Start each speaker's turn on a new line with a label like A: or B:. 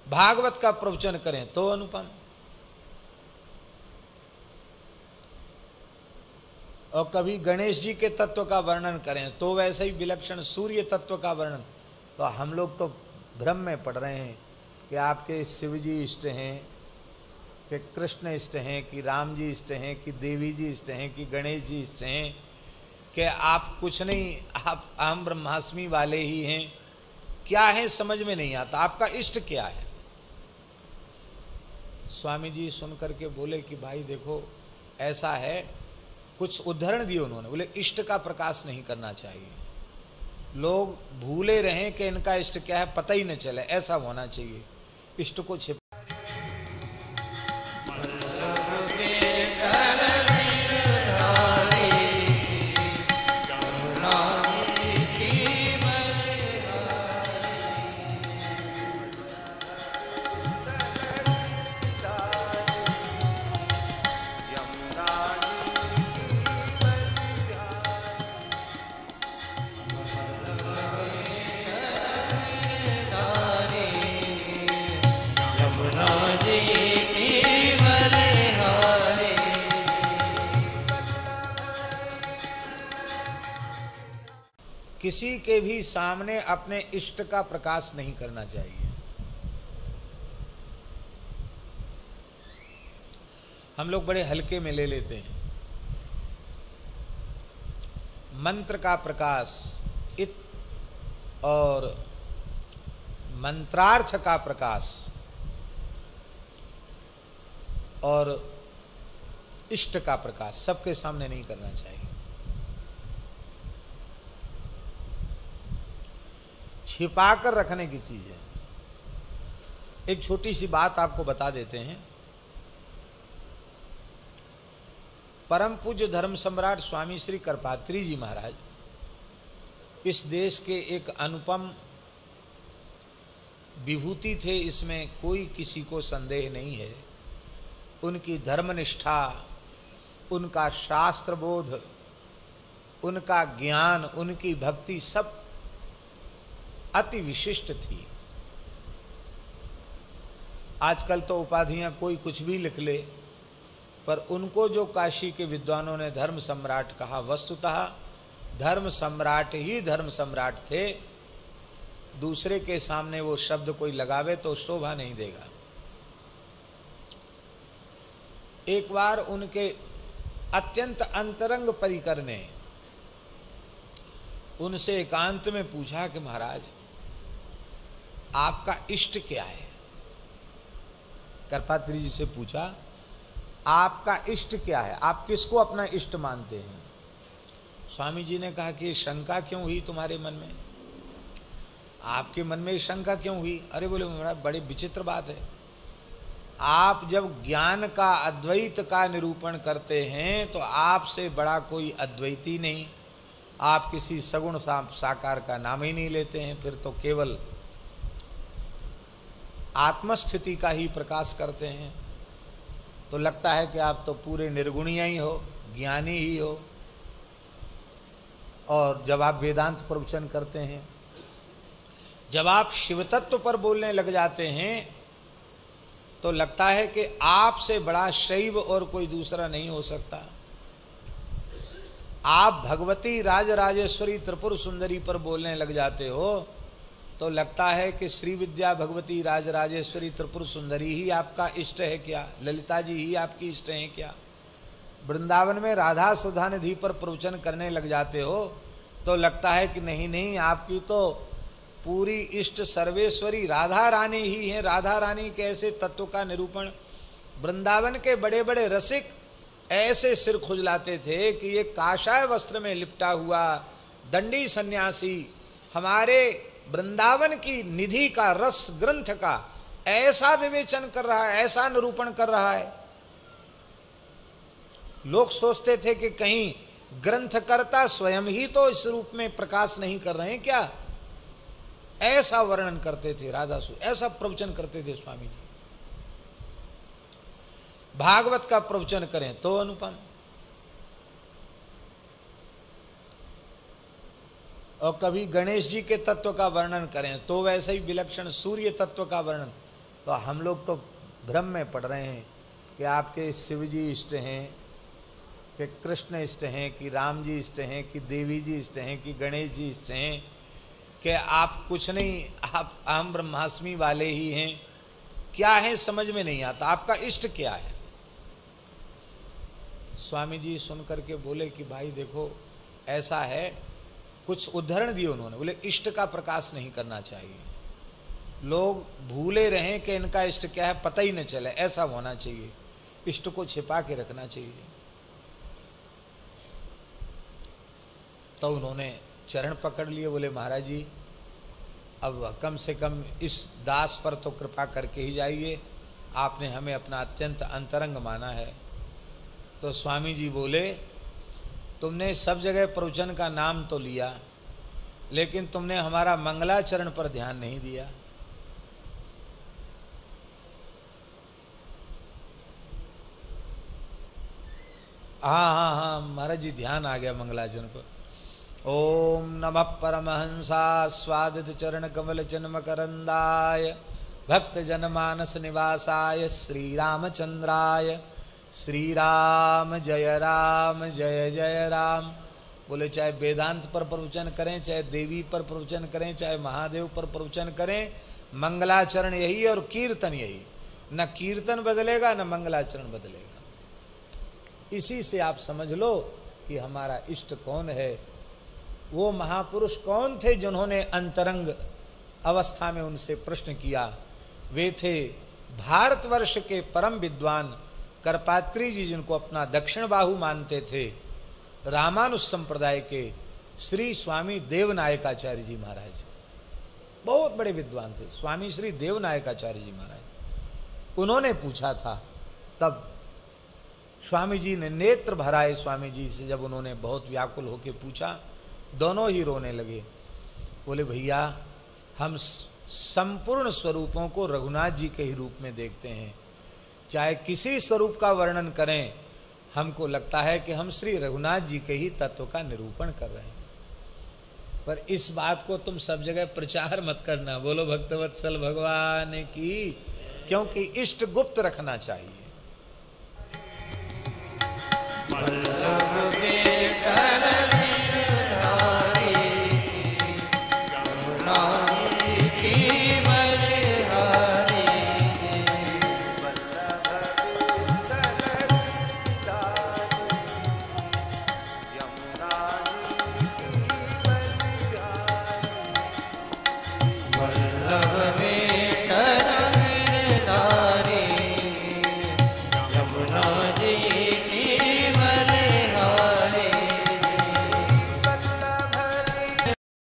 A: भागवत का प्रवचन करें तो अनुपम, और कभी गणेश जी के तत्व का वर्णन करें तो वैसे ही विलक्षण सूर्य तत्व का वर्णन। तो हम लोग तो भ्रम में पड़ रहे हैं कि आपके शिव जी इष्ट हैं, कि कृष्ण इष्ट हैं, कि राम जी इष्ट हैं, कि देवी जी इष्ट हैं, कि गणेश जी इष्ट हैं, कि आप कुछ नहीं, आप अहम ब्रह्मास्मि वाले ही हैं। क्या है समझ में नहीं आता, आपका इष्ट क्या है। स्वामी जी सुन करके बोले कि भाई देखो ऐसा है, कुछ उदाहरण दिए उन्होंने। बोले इष्ट का प्रकाश नहीं करना चाहिए, लोग भूले रहें कि इनका इष्ट क्या है, पता ही न चले, ऐसा होना चाहिए। इष्ट को छिप किसी के भी सामने अपने इष्ट का प्रकाश नहीं करना चाहिए। हम लोग बड़े हल्के में ले लेते हैं। मंत्र का प्रकाश, इत और मंत्रार्थ का प्रकाश और इष्ट का प्रकाश सबके सामने नहीं करना चाहिए। छिपाकर रखने की चीज है। एक छोटी सी बात आपको बता देते हैं। परम पूज्य धर्म सम्राट स्वामी श्री करपात्री जी महाराज इस देश के एक अनुपम विभूति थे, इसमें कोई किसी को संदेह नहीं है। उनकी धर्मनिष्ठा, उनका शास्त्र बोध, उनका ज्ञान, उनकी भक्ति सब अति विशिष्ट थी। आजकल तो उपाधियां कोई कुछ भी लिख ले, पर उनको जो काशी के विद्वानों ने धर्म सम्राट कहा, वस्तुतः धर्म सम्राट ही धर्म सम्राट थे। दूसरे के सामने वो शब्द कोई लगावे तो शोभा नहीं देगा। एक बार उनके अत्यंत अंतरंग परिकर ने उनसे एकांत में पूछा कि महाराज आपका इष्ट क्या है। करपात्री जी से पूछा आपका इष्ट क्या है, आप किसको अपना इष्ट मानते हैं। स्वामी जी ने कहा कि शंका क्यों हुई तुम्हारे मन में, आपके मन में शंका क्यों हुई। अरे बोले महाराज बड़ी विचित्र बात है, आप जब ज्ञान का अद्वैत का निरूपण करते हैं तो आपसे बड़ा कोई अद्वैती नहीं, आप किसी सगुण साकार का नाम ही नहीं लेते हैं, फिर तो केवल आत्मस्थिति का ही प्रकाश करते हैं। तो लगता है कि आप तो पूरे निर्गुणीय ही हो, ज्ञानी ही हो। और जब आप वेदांत प्रवचन करते हैं, जब आप शिव तत्व पर बोलने लग जाते हैं, तो लगता है कि आपसे बड़ा शैव और कोई दूसरा नहीं हो सकता। आप भगवती राजराजेश्वरी त्रिपुर सुंदरी पर बोलने लग जाते हो तो लगता है कि श्री विद्या भगवती राजराजेश्वरी त्रिपुर सुंदरी ही आपका इष्ट है क्या, ललिता जी ही आपकी इष्ट हैं क्या। वृंदावन में राधा सुधा निधि पर प्रवचन करने लग जाते हो तो लगता है कि नहीं नहीं, आपकी तो पूरी इष्ट सर्वेश्वरी राधा रानी ही है। राधा रानी के ऐसे तत्व का निरूपण वृंदावन के बड़े बड़े रसिक ऐसे सिर खुजलाते थे कि ये काषाय वस्त्र में लिपटा हुआ दंडी सन्यासी हमारे वृंदावन की निधि का, रस ग्रंथ का ऐसा विवेचन कर रहा है, ऐसा निरूपण कर रहा है। लोग सोचते थे कि कहीं ग्रंथकर्ता स्वयं ही तो इस रूप में प्रकाश नहीं कर रहे हैं क्या। ऐसा वर्णन करते थे राधा सु, ऐसा प्रवचन करते थे स्वामी जी। भागवत का प्रवचन करें तो अनुपम, और कभी गणेश जी के तत्व का वर्णन करें तो वैसे ही विलक्षण सूर्य तत्व का वर्णन। तो हम लोग तो भ्रम में पड़ रहे हैं कि आपके शिव जी इष्ट हैं, कि कृष्ण इष्ट हैं, कि राम जी इष्ट हैं, कि देवी जी इष्ट हैं, कि गणेश जी इष्ट हैं, कि आप कुछ नहीं, आप अहम ब्रह्मास्मि वाले ही हैं। क्या है समझ में नहीं आता, आपका इष्ट क्या है। स्वामी जी सुन करके बोले कि भाई देखो ऐसा है, कुछ उदाहरण दिए उन्होंने। बोले इष्ट का प्रकाश नहीं करना चाहिए, लोग भूले रहें कि इनका इष्ट क्या है, पता ही न चले, ऐसा होना चाहिए, इष्ट को छिपा के रखना चाहिए। तो उन्होंने चरण पकड़ लिए, बोले महाराज जी अब कम से कम इस दास पर तो कृपा करके ही जाइए, आपने हमें अपना अत्यंत अंतरंग माना है। तो स्वामी जी बोले तुमने सब जगह प्रवचन का नाम तो लिया, लेकिन तुमने हमारा मंगलाचरण पर ध्यान नहीं दिया। हाँ महाराज जी ध्यान आ गया मंगलाचरण पर। ओम नमः परमहंसा स्वादित चरण कमल जन्म करंदाय भक्त जनमानस निवासाय श्री रामचंद्राय श्री राम जय राम। बोले चाहे वेदांत पर प्रवचन करें, चाहे देवी पर प्रवचन करें, चाहे महादेव पर प्रवचन करें, मंगलाचरण यही और कीर्तन यही। न कीर्तन बदलेगा न मंगलाचरण बदलेगा। इसी से आप समझ लो कि हमारा इष्ट कौन है। वो महापुरुष कौन थे जिन्होंने अंतरंग अवस्था में उनसे प्रश्न किया। वे थे भारतवर्ष के परम विद्वान करपात्री जी, जिनको अपना दक्षिण बाहु मानते थे, रामानुज संप्रदाय के श्री स्वामी देवनायकाचार्य जी महाराज। बहुत बड़े विद्वान थे स्वामी श्री देवनायकाचार्य जी महाराज। उन्होंने पूछा था, तब स्वामी जी ने नेत्र भराए। स्वामी जी से जब उन्होंने बहुत व्याकुल होकर पूछा, दोनों ही रोने लगे। बोले भैया हम संपूर्ण स्वरूपों को रघुनाथ जी के ही रूप में देखते हैं, चाहे किसी स्वरूप का वर्णन करें, हमको लगता है कि हम श्री रघुनाथ जी के ही तत्व का निरूपण कर रहे हैं। पर इस बात को तुम सब जगह प्रचार मत करना। बोलो भक्तवत्सल भगवान की, क्योंकि इष्ट गुप्त रखना चाहिए।